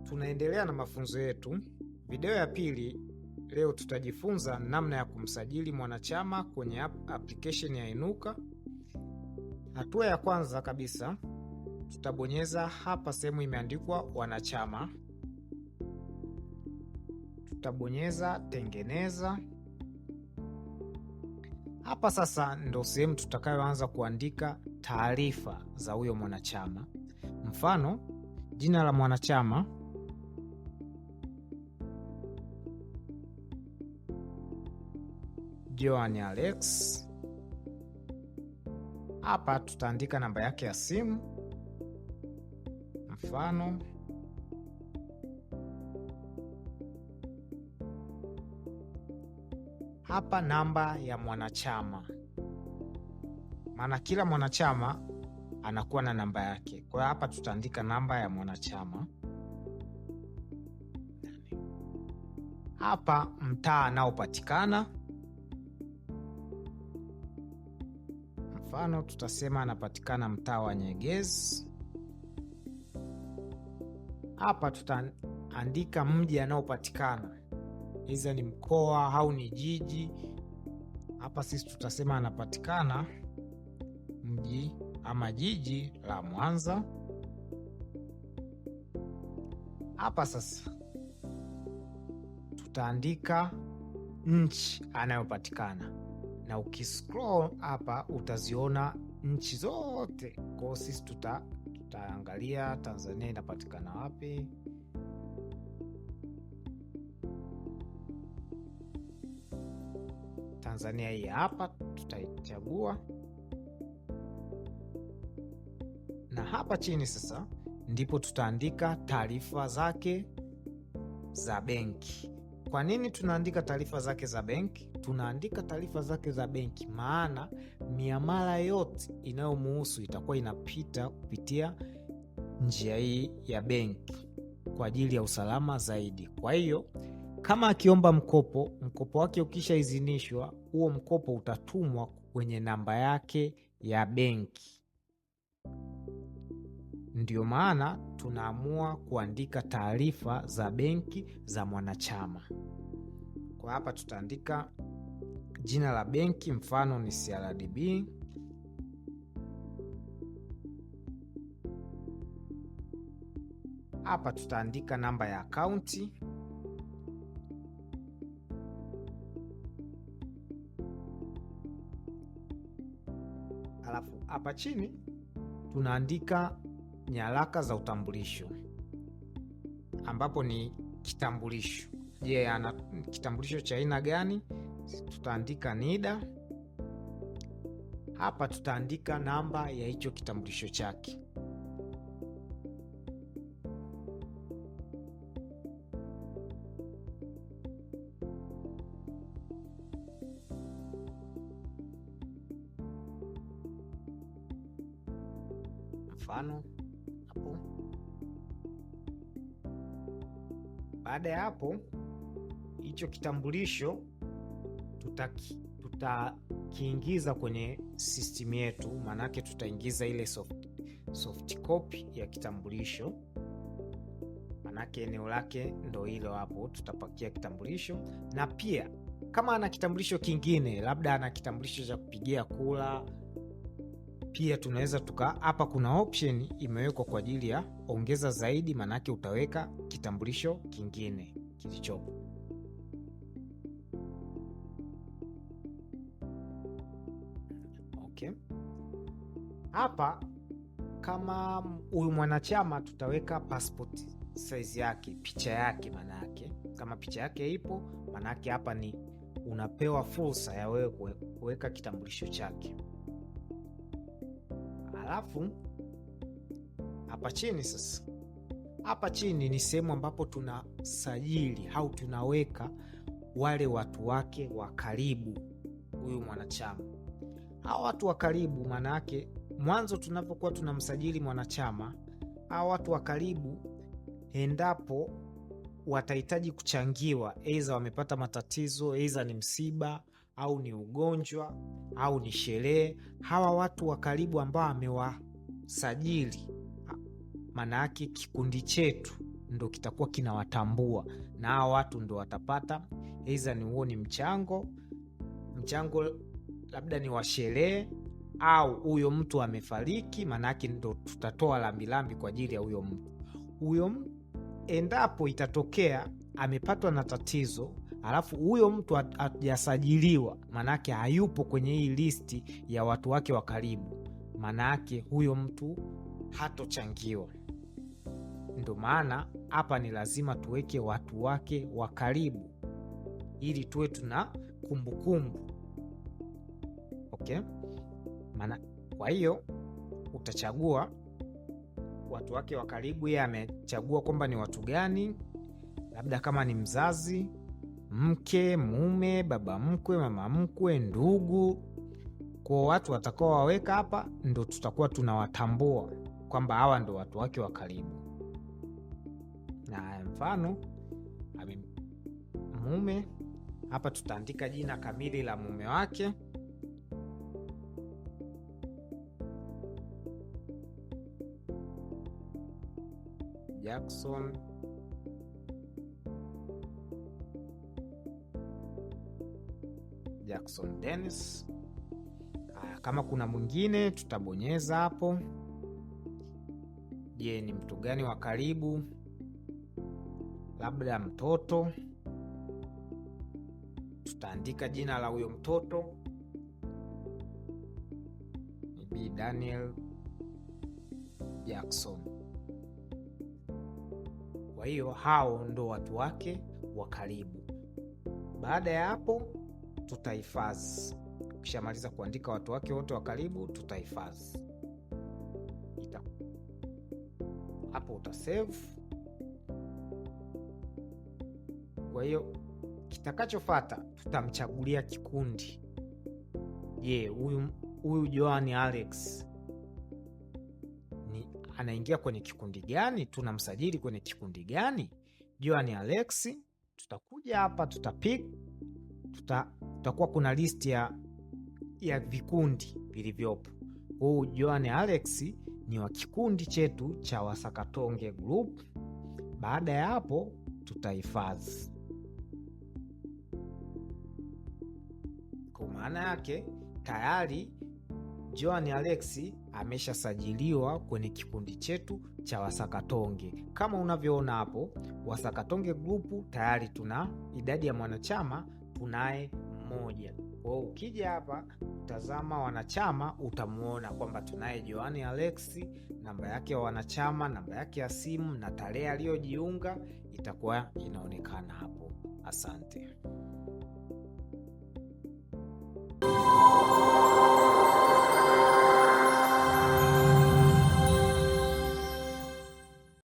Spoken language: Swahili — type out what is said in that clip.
Tunaendelea na mafunzo yetu. Video ya pili, leo tutajifunza namna ya kumsajili mwanachama kwenye application ya Inuka. Hatua ya kwanza kabisa, tutabonyeza hapa sehemu imeandikwa wanachama. Tutabonyeza tengeneza. Hapa sasa ndo sehemu tutakayoanza kuandika taarifa za huyo mwanachama. Mfano, jina la mwanachama, Joan Alex. Hapa tutaandika namba yake ya simu, mfano hapa namba ya mwanachama, maana kila mwanachama anakuwa na namba yake. Kwa hiyo hapa tutaandika namba ya mwanachama. Hapa mtaa anaopatikana, mfano tutasema anapatikana mtaa wa Nyegezi. Hapa tutaandika mji anaopatikana, hizo ni mkoa au ni jiji. Hapa sisi tutasema anapatikana mji ama jiji la Mwanza. Hapa sasa tutaandika nchi anayopatikana, na ukiscroll hapa utaziona nchi zote. Kwa hiyo sisi tutaangalia Tanzania inapatikana wapi. Tanzania hii hapa tutaichagua, na hapa chini sasa ndipo tutaandika taarifa zake za benki. Kwa nini tunaandika taarifa zake za benki? Tunaandika taarifa zake za benki maana miamala yote inayomuhusu itakuwa inapita kupitia njia hii ya benki kwa ajili ya usalama zaidi. Kwa hiyo kama akiomba mkopo wake ukishaidhinishwa, huo mkopo utatumwa kwenye namba yake ya benki. Ndio maana tunaamua kuandika taarifa za benki za mwanachama. Kwa hapa tutaandika jina la benki, mfano ni CRDB. Hapa tutaandika namba ya akaunti. Alafu hapa chini tunaandika nyaraka za utambulisho, ambapo ni kitambulisho. Je, ana kitambulisho cha aina gani? Tutaandika NIDA. Hapa tutaandika namba ya hicho kitambulisho chake. Mfano hapo. Baada ya hapo, hicho kitambulisho tutakiingiza kwenye system yetu, manake tutaingiza ile soft copy ya kitambulisho, manake eneo lake ndo hilo hapo. Tutapakia kitambulisho, na pia kama ana kitambulisho kingine, labda ana kitambulisho cha kupigia kula, pia tunaweza hapa kuna option imewekwa kwa ajili ya ongeza zaidi, manake utaweka kitambulisho kingine kilichopo. Okay. Hapa kama huyu mwanachama tutaweka passport size yake, picha yake. Manake kama picha yake ipo, manake hapa ni unapewa fursa ya wewe kuweka kitambulisho chake. Alafu hapa chini sasa, hapa chini ni sehemu ambapo tunasajili au tunaweka wale watu wake wa karibu huyu mwanachama. Hao watu wa karibu, maana yake mwanzo tunapokuwa tunamsajili mwanachama, hao watu wa karibu endapo watahitaji kuchangiwa, aidha wamepata matatizo, aidha ni msiba au ni ugonjwa au ni sherehe, hawa watu wa karibu ambao amewasajili, maana yake kikundi chetu ndo kitakuwa kinawatambua, na hao watu ndo watapata aidha ni huo ni mchango labda ni wa sherehe, au huyo mtu amefariki, manake ndo tutatoa lambilambi kwa ajili ya huyo mtu. Endapo itatokea amepatwa na tatizo alafu huyo mtu hajasajiliwa, manake hayupo kwenye hii listi ya watu wake wa karibu, manake huyo mtu hatochangiwa. Ndo maana hapa ni lazima tuweke watu wake wa karibu ili tuwe tuna kumbukumbu. Okay? Kwa hiyo utachagua watu wake wa karibu, yeye amechagua kwamba ni watu gani, labda kama ni mzazi, mke, mume, baba mkwe, mama mkwe, ndugu. Kwa watu watakao waweka hapa ndo tutakuwa tunawatambua kwamba hawa ndo watu wake wa karibu. Na mfano mume, hapa tutaandika jina kamili la mume wake. Jackson Dennis. Kama kuna mwingine tutabonyeza hapo. Je, ni mtu gani wa karibu? Labda mtoto, tutaandika jina la huyo mtoto, maybe Daniel Jackson. Kwa hiyo hao ndo watu wake wa karibu. Baada ya hapo tutahifadhi. Ukishamaliza kuandika watu wake wote wa karibu, tutahifadhi. Hapo utasave. Kwa hiyo kitakachofuata tutamchagulia kikundi. Je, huyu Joan Alex anaingia kwenye kikundi gani? Tunamsajili kwenye kikundi gani? Joan Alex, tutakuja hapa tutakuwa kuna list ya vikundi vilivyopo. Huyu Joan Alex ni wa kikundi chetu cha Wasakatonge Group. Baada ya hapo tutahifadhi. Kwa maana yake tayari Joan Alex ameshasajiliwa kwenye kikundi chetu cha Wasakatonge. Kama unavyoona hapo, Wasakatonge Group tayari tuna idadi ya mwanachama, tunaye mmoja. Kwa ukija hapa utazama wanachama, utamuona kwamba tunaye Joan Alex, namba yake ya wanachama, namba yake ya simu na tarehe aliyojiunga itakuwa inaonekana hapo. Asante.